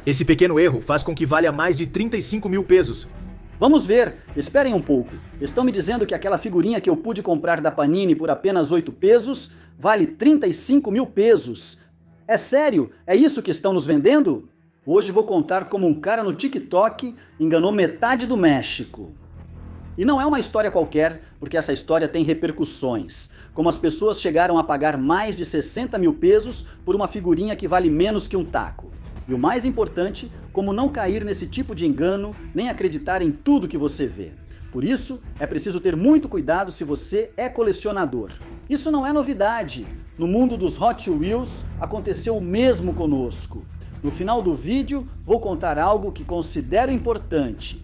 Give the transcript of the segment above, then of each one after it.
Esse pequeno erro faz com que valha mais de 35 mil pesos. Vamos ver, esperem um pouco. Estão me dizendo que aquela figurinha que eu pude comprar da Panini por apenas 8 pesos vale 35 mil pesos. É sério? É isso que estão nos vendendo? Hoje vou contar como um cara no TikTok enganou metade do México. E não é uma história qualquer, porque essa história tem repercussões. Como as pessoas chegaram a pagar mais de 60 mil pesos por uma figurinha que vale menos que um taco. E o mais importante, como não cair nesse tipo de engano, nem acreditar em tudo que você vê. Por isso, é preciso ter muito cuidado se você é colecionador. Isso não é novidade. No mundo dos Hot Wheels, aconteceu o mesmo conosco. No final do vídeo, vou contar algo que considero importante.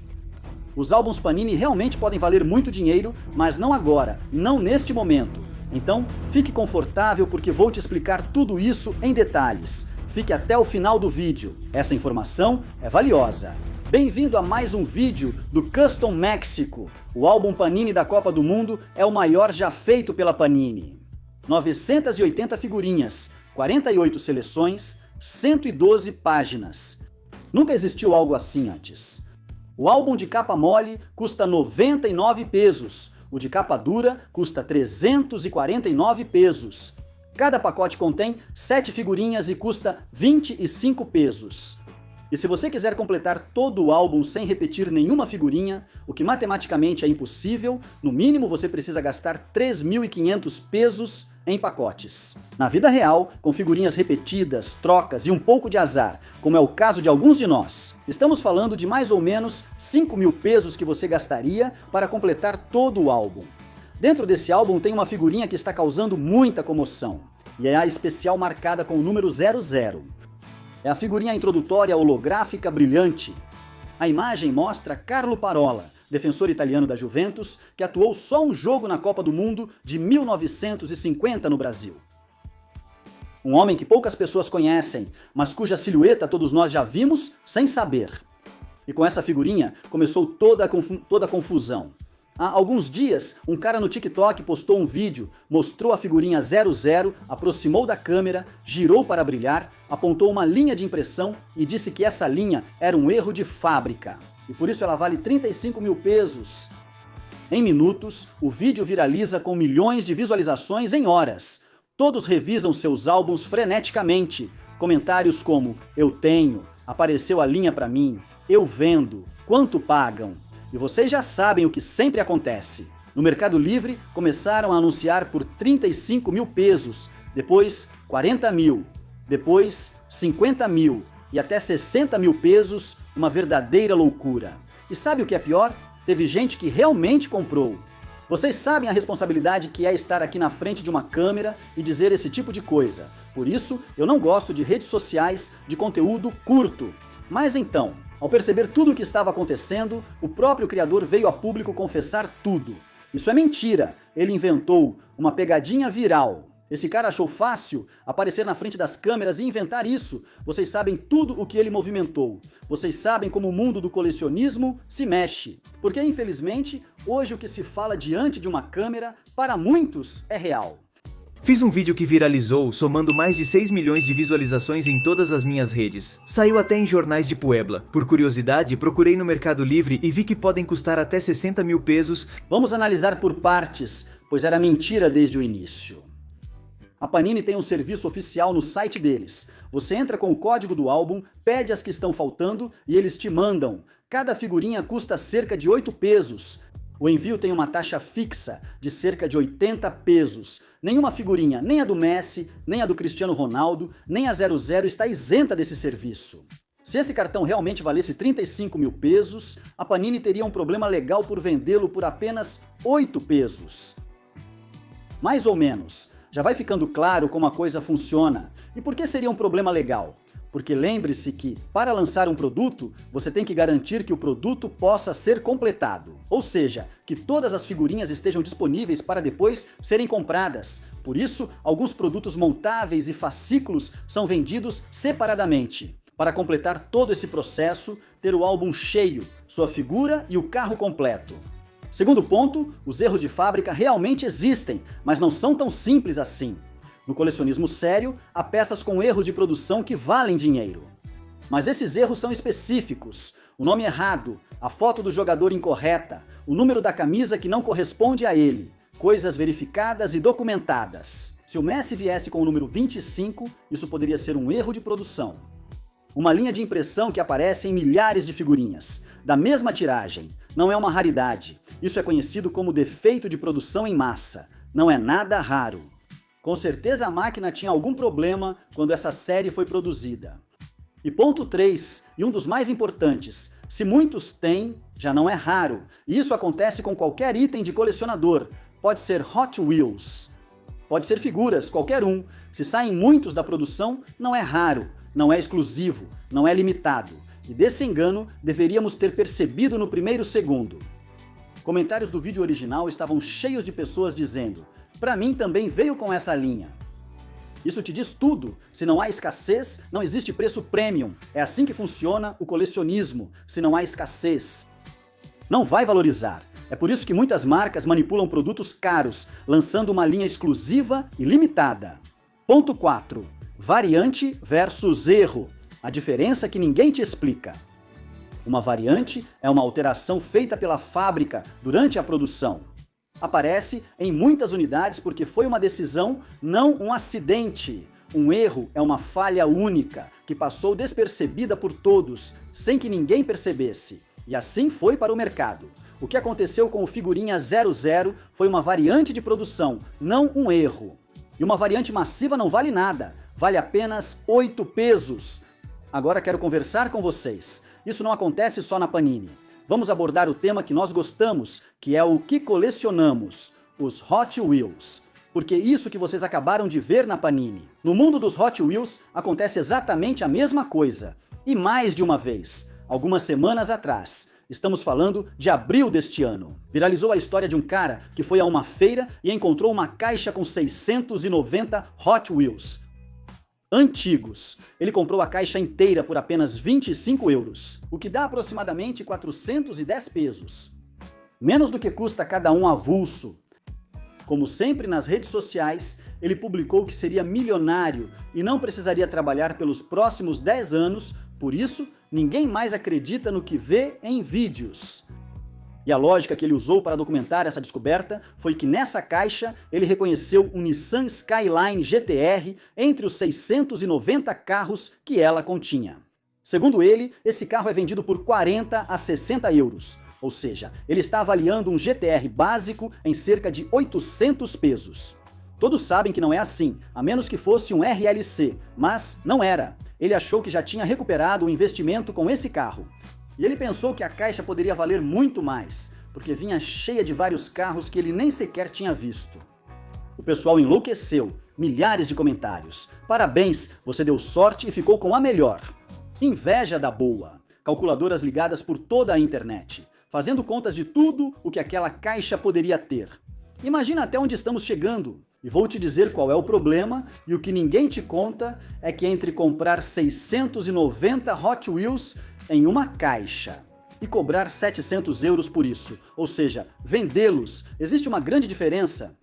Os álbuns Panini realmente podem valer muito dinheiro, mas não agora, não neste momento. Então, fique confortável porque vou te explicar tudo isso em detalhes. Fique até o final do vídeo, essa informação é valiosa. Bem-vindo a mais um vídeo do Custom México. O álbum Panini da Copa do Mundo é o maior já feito pela Panini. 980 figurinhas, 48 seleções, 112 páginas. Nunca existiu algo assim antes. O álbum de capa mole custa 99 pesos, o de capa dura custa 349 pesos. Cada pacote contém 7 figurinhas e custa 25 pesos. E se você quiser completar todo o álbum sem repetir nenhuma figurinha, o que matematicamente é impossível, no mínimo você precisa gastar 3.500 pesos em pacotes. Na vida real, com figurinhas repetidas, trocas e um pouco de azar, como é o caso de alguns de nós, estamos falando de mais ou menos 5 mil pesos que você gastaria para completar todo o álbum. Dentro desse álbum tem uma figurinha que está causando muita comoção, e é a especial marcada com o número 00. É a figurinha introdutória holográfica brilhante. A imagem mostra Carlo Parola, defensor italiano da Juventus, que atuou só um jogo na Copa do Mundo de 1950 no Brasil. Um homem que poucas pessoas conhecem, mas cuja silhueta todos nós já vimos sem saber. E com essa figurinha começou toda a confusão. Há alguns dias, um cara no TikTok postou um vídeo, mostrou a figurinha 00, aproximou da câmera, girou para brilhar, apontou uma linha de impressão e disse que essa linha era um erro de fábrica. E por isso ela vale 35 mil pesos. Em minutos, o vídeo viraliza com milhões de visualizações em horas. Todos revisam seus álbuns freneticamente. Comentários como, eu tenho, apareceu a linha para mim, eu vendo, quanto pagam? E vocês já sabem o que sempre acontece. No Mercado Livre, começaram a anunciar por 35 mil pesos, depois 40 mil, depois 50 mil e até 60 mil pesos, uma verdadeira loucura. E sabe o que é pior? Teve gente que realmente comprou. Vocês sabem a responsabilidade que é estar aqui na frente de uma câmera e dizer esse tipo de coisa. Por isso, eu não gosto de redes sociais de conteúdo curto. Mas então, ao perceber tudo o que estava acontecendo, o próprio criador veio a público confessar tudo. Isso é mentira, ele inventou uma pegadinha viral. Esse cara achou fácil aparecer na frente das câmeras e inventar isso. Vocês sabem tudo o que ele movimentou. Vocês sabem como o mundo do colecionismo se mexe. Porque, infelizmente, hoje o que se fala diante de uma câmera, para muitos, é real. Fiz um vídeo que viralizou, somando mais de 6 milhões de visualizações em todas as minhas redes. Saiu até em jornais de Puebla. Por curiosidade, procurei no Mercado Livre e vi que podem custar até 60 mil pesos. Vamos analisar por partes, pois era mentira desde o início. A Panini tem um serviço oficial no site deles. Você entra com o código do álbum, pede as que estão faltando e eles te mandam. Cada figurinha custa cerca de 8 pesos. O envio tem uma taxa fixa de cerca de 80 pesos. Nenhuma figurinha, nem a do Messi, nem a do Cristiano Ronaldo, nem a 00 está isenta desse serviço. Se esse cartão realmente valesse 35 mil pesos, a Panini teria um problema legal por vendê-lo por apenas 8 pesos. Mais ou menos. Já vai ficando claro como a coisa funciona. E por que seria um problema legal? Porque lembre-se que, para lançar um produto, você tem que garantir que o produto possa ser completado. Ou seja, que todas as figurinhas estejam disponíveis para depois serem compradas. Por isso, alguns produtos montáveis e fascículos são vendidos separadamente. Para completar todo esse processo, ter o álbum cheio, sua figura e o carro completo. Segundo ponto, os erros de fábrica realmente existem, mas não são tão simples assim. No colecionismo sério, há peças com erros de produção que valem dinheiro. Mas esses erros são específicos. O nome errado, a foto do jogador incorreta, o número da camisa que não corresponde a ele. Coisas verificadas e documentadas. Se o Messi viesse com o número 25, isso poderia ser um erro de produção. Uma linha de impressão que aparece em milhares de figurinhas, da mesma tiragem. Não é uma raridade. Isso é conhecido como defeito de produção em massa. Não é nada raro. Com certeza a máquina tinha algum problema quando essa série foi produzida. E ponto 3, e um dos mais importantes, se muitos têm, já não é raro. E isso acontece com qualquer item de colecionador. Pode ser Hot Wheels. Pode ser figuras, qualquer um. Se saem muitos da produção, não é raro, não é exclusivo, não é limitado. E desse engano, deveríamos ter percebido no primeiro segundo. Comentários do vídeo original estavam cheios de pessoas dizendo: "Pra mim também veio com essa linha." Isso te diz tudo. Se não há escassez, não existe preço premium. É assim que funciona o colecionismo. Se não há escassez, não vai valorizar. É por isso que muitas marcas manipulam produtos caros, lançando uma linha exclusiva e limitada. Ponto 4. Variante versus erro. A diferença que ninguém te explica. Uma variante é uma alteração feita pela fábrica durante a produção. Aparece em muitas unidades porque foi uma decisão, não um acidente. Um erro é uma falha única, que passou despercebida por todos, sem que ninguém percebesse. E assim foi para o mercado. O que aconteceu com o figurinha 00 foi uma variante de produção, não um erro. E uma variante massiva não vale nada, vale apenas 8 pesos. Agora quero conversar com vocês. Isso não acontece só na Panini. Vamos abordar o tema que nós gostamos, que é o que colecionamos, os Hot Wheels. Porque isso que vocês acabaram de ver na Panini. No mundo dos Hot Wheels acontece exatamente a mesma coisa. E mais de uma vez, algumas semanas atrás. Estamos falando de abril deste ano. Viralizou a história de um cara que foi a uma feira e encontrou uma caixa com 690 Hot Wheels antigos. Ele comprou a caixa inteira por apenas 25 euros, o que dá aproximadamente 410 pesos. Menos do que custa cada um avulso. Como sempre nas redes sociais, ele publicou que seria milionário e não precisaria trabalhar pelos próximos 10 anos, por isso, ninguém mais acredita no que vê em vídeos. E a lógica que ele usou para documentar essa descoberta foi que nessa caixa ele reconheceu um Nissan Skyline GTR entre os 690 carros que ela continha. Segundo ele, esse carro é vendido por 40 a 60 euros. Ou seja, ele está avaliando um GTR básico em cerca de 800 pesos. Todos sabem que não é assim, a menos que fosse um RLC, mas não era. Ele achou que já tinha recuperado o investimento com esse carro. E ele pensou que a caixa poderia valer muito mais, porque vinha cheia de vários carros que ele nem sequer tinha visto. O pessoal enlouqueceu, milhares de comentários. Parabéns, você deu sorte e ficou com a melhor. Inveja da boa. Calculadoras ligadas por toda a internet, fazendo contas de tudo o que aquela caixa poderia ter. Imagina até onde estamos chegando. E vou te dizer qual é o problema, e o que ninguém te conta é que entre comprar 690 Hot Wheels em uma caixa e cobrar 700 euros por isso, ou seja, vendê-los, existe uma grande diferença.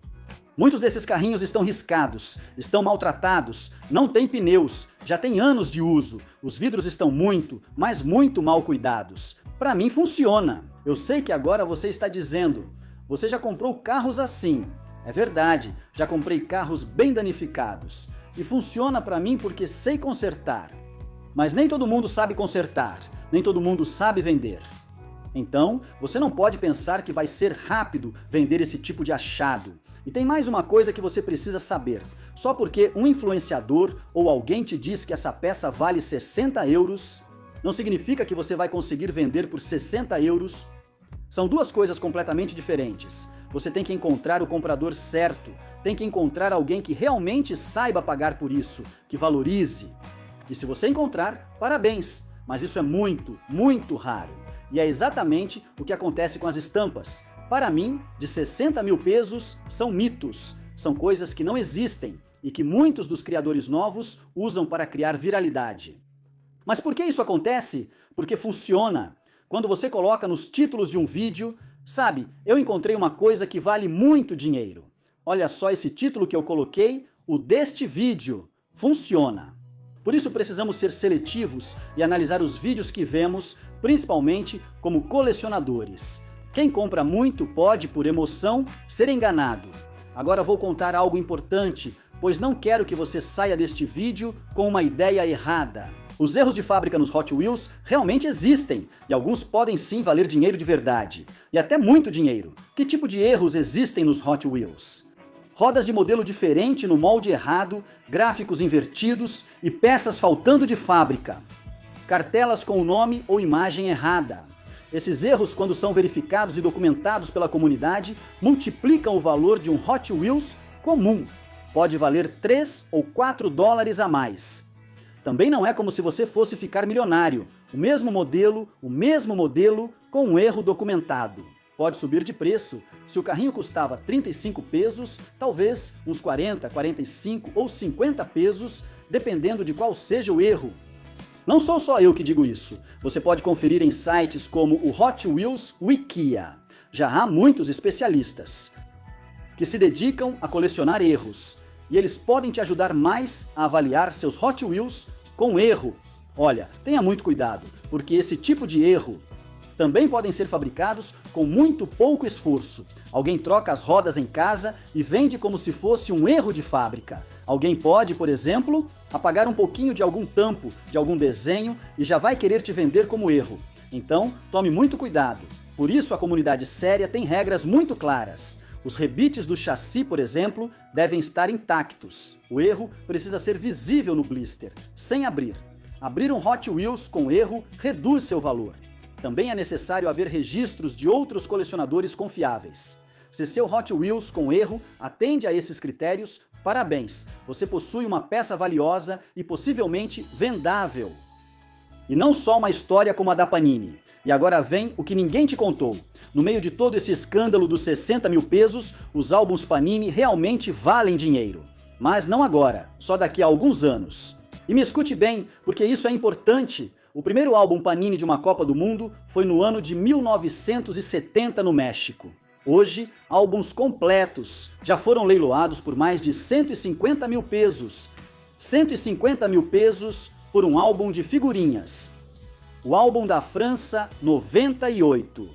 Muitos desses carrinhos estão riscados, estão maltratados, não têm pneus, já tem anos de uso, os vidros estão muito, mas muito mal cuidados. Para mim funciona. Eu sei que agora você está dizendo, você já comprou carros assim. É verdade, já comprei carros bem danificados. E funciona para mim porque sei consertar. Mas nem todo mundo sabe consertar, nem todo mundo sabe vender. Então, você não pode pensar que vai ser rápido vender esse tipo de achado. E tem mais uma coisa que você precisa saber. Só porque um influenciador ou alguém te diz que essa peça vale 60 euros, não significa que você vai conseguir vender por 60 euros. São duas coisas completamente diferentes. Você tem que encontrar o comprador certo, tem que encontrar alguém que realmente saiba pagar por isso, que valorize. E se você encontrar, parabéns, mas isso é muito, muito raro. E é exatamente o que acontece com as estampas. Para mim, de 60 mil pesos são mitos, são coisas que não existem e que muitos dos criadores novos usam para criar viralidade. Mas por que isso acontece? Porque funciona. Quando você coloca nos títulos de um vídeo, sabe, eu encontrei uma coisa que vale muito dinheiro. Olha só esse título que eu coloquei, o deste vídeo. Funciona. Por isso precisamos ser seletivos e analisar os vídeos que vemos, principalmente como colecionadores. Quem compra muito pode, por emoção, ser enganado. Agora vou contar algo importante, pois não quero que você saia deste vídeo com uma ideia errada. Os erros de fábrica nos Hot Wheels realmente existem, e alguns podem sim valer dinheiro de verdade, e até muito dinheiro. Que tipo de erros existem nos Hot Wheels? Rodas de modelo diferente no molde errado, gráficos invertidos e peças faltando de fábrica. Cartelas com o nome ou imagem errada. Esses erros, quando são verificados e documentados pela comunidade, multiplicam o valor de um Hot Wheels comum. Pode valer 3 ou 4 dólares a mais. Também não é como se você fosse ficar milionário. O mesmo modelo, com um erro documentado. Pode subir de preço. Se o carrinho custava 35 pesos, talvez uns 40, 45 ou 50 pesos, dependendo de qual seja o erro. Não sou só eu que digo isso. Você pode conferir em sites como o Hot Wheels Wikia. Já há muitos especialistas que se dedicam a colecionar erros. E eles podem te ajudar mais a avaliar seus Hot Wheels com erro. Olha, tenha muito cuidado, porque esse tipo de erro também podem ser fabricados com muito pouco esforço. Alguém troca as rodas em casa e vende como se fosse um erro de fábrica. Alguém pode, por exemplo, apagar um pouquinho de algum tampo, de algum desenho e já vai querer te vender como erro. Então, tome muito cuidado. Por isso, a comunidade séria tem regras muito claras. Os rebites do chassi, por exemplo, devem estar intactos. O erro precisa ser visível no blister, sem abrir. Abrir um Hot Wheels com erro reduz seu valor. Também é necessário haver registros de outros colecionadores confiáveis. Se seu Hot Wheels com erro atende a esses critérios, parabéns! Você possui uma peça valiosa e possivelmente vendável. E não só uma história como a da Panini. E agora vem o que ninguém te contou. No meio de todo esse escândalo dos 60 mil pesos, os álbuns Panini realmente valem dinheiro. Mas não agora, só daqui a alguns anos. E me escute bem, porque isso é importante. O primeiro álbum Panini de uma Copa do Mundo foi no ano de 1970 no México. Hoje, álbuns completos já foram leiloados por mais de 150 mil pesos. 150 mil pesos por um álbum de figurinhas. O álbum da França 98.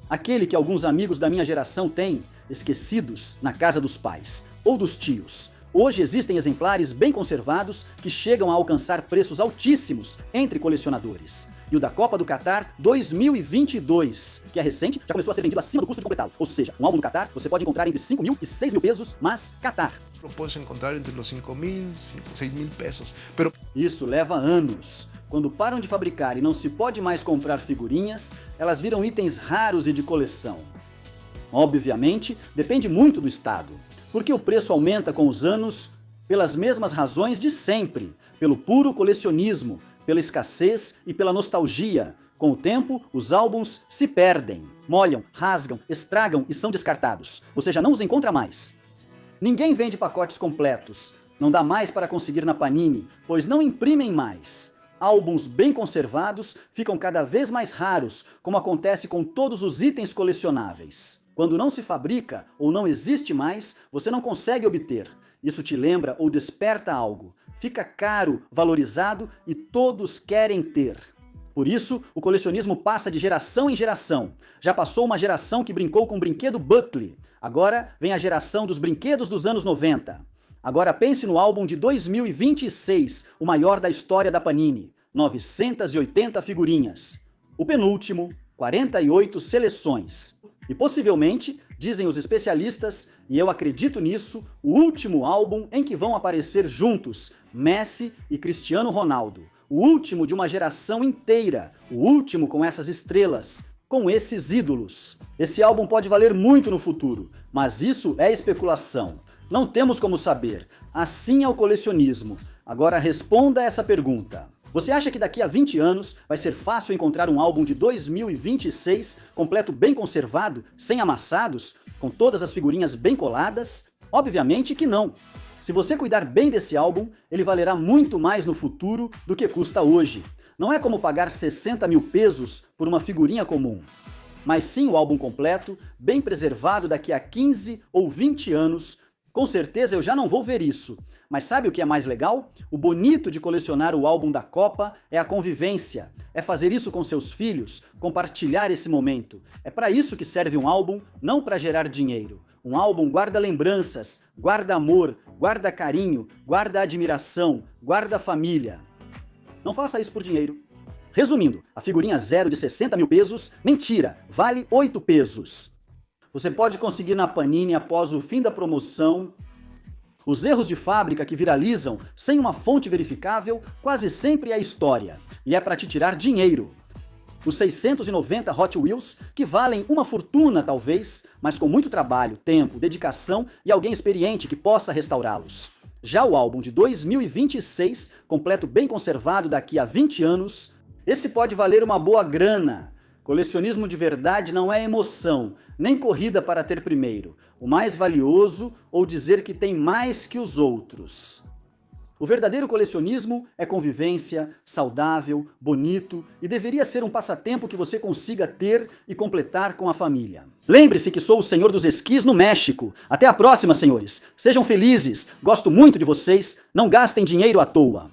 Aquele que alguns amigos da minha geração têm, esquecidos na casa dos pais ou dos tios. Hoje existem exemplares bem conservados que chegam a alcançar preços altíssimos entre colecionadores. E o da Copa do Catar 2022, que é recente, já começou a ser vendido acima do custo de completá-lo. Ou seja, um álbum do Catar você pode encontrar entre 5 mil e 6 mil pesos, mas Catar. Lo puedes encontrar entre los 5.000 y 6.000 pesos. Isso leva anos. Quando param de fabricar e não se pode mais comprar figurinhas, elas viram itens raros e de coleção. Obviamente, depende muito do estado, porque o preço aumenta com os anos pelas mesmas razões de sempre, pelo puro colecionismo, pela escassez e pela nostalgia. Com o tempo, os álbuns se perdem, molham, rasgam, estragam e são descartados. Você já não os encontra mais. Ninguém vende pacotes completos. Não dá mais para conseguir na Panini, pois não imprimem mais. Álbuns bem conservados ficam cada vez mais raros, como acontece com todos os itens colecionáveis. Quando não se fabrica ou não existe mais, você não consegue obter. Isso te lembra ou desperta algo. Fica caro, valorizado e todos querem ter. Por isso, o colecionismo passa de geração em geração. Já passou uma geração que brincou com o brinquedo Buckley. Agora vem a geração dos brinquedos dos anos 90. Agora pense no álbum de 2026, o maior da história da Panini. 980 figurinhas. O penúltimo, 48 seleções. E possivelmente, dizem os especialistas, e eu acredito nisso, o último álbum em que vão aparecer juntos Messi e Cristiano Ronaldo. O último de uma geração inteira. O último com essas estrelas, com esses ídolos. Esse álbum pode valer muito no futuro, mas isso é especulação. Não temos como saber. Assim é o colecionismo. Agora responda essa pergunta. Você acha que daqui a 20 anos vai ser fácil encontrar um álbum de 2026 completo bem conservado, sem amassados, com todas as figurinhas bem coladas? Obviamente que não. Se você cuidar bem desse álbum, ele valerá muito mais no futuro do que custa hoje. Não é como pagar 60 mil pesos por uma figurinha comum. Mas sim o álbum completo, bem preservado daqui a 15 ou 20 anos. Com certeza eu já não vou ver isso. Mas sabe o que é mais legal? O bonito de colecionar o álbum da Copa é a convivência. É fazer isso com seus filhos, compartilhar esse momento. É para isso que serve um álbum, não para gerar dinheiro. Um álbum guarda lembranças, guarda amor, guarda carinho, guarda admiração, guarda família. Não faça isso por dinheiro. Resumindo, a figurinha zero de 60 mil pesos, mentira, vale 8 pesos. Você pode conseguir na Panini após o fim da promoção. Os erros de fábrica que viralizam sem uma fonte verificável quase sempre é história, e é para te tirar dinheiro. Os 690 Hot Wheels, que valem uma fortuna talvez, mas com muito trabalho, tempo, dedicação e alguém experiente que possa restaurá-los. Já o álbum de 2026, completo bem conservado daqui a 20 anos, esse pode valer uma boa grana. Colecionismo de verdade não é emoção, nem corrida para ter primeiro, o mais valioso ou dizer que tem mais que os outros. O verdadeiro colecionismo é convivência, saudável, bonito e deveria ser um passatempo que você consiga ter e completar com a família. Lembre-se que sou o Senhor dos Esquis no México. Até a próxima, senhores. Sejam felizes, gosto muito de vocês, não gastem dinheiro à toa.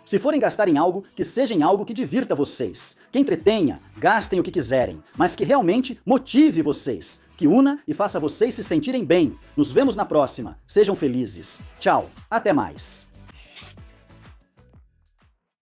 Se forem gastar em algo, que seja em algo que divirta vocês, que entretenha, gastem o que quiserem, mas que realmente motive vocês, que una e faça vocês se sentirem bem. Nos vemos na próxima. Sejam felizes. Tchau. Até mais.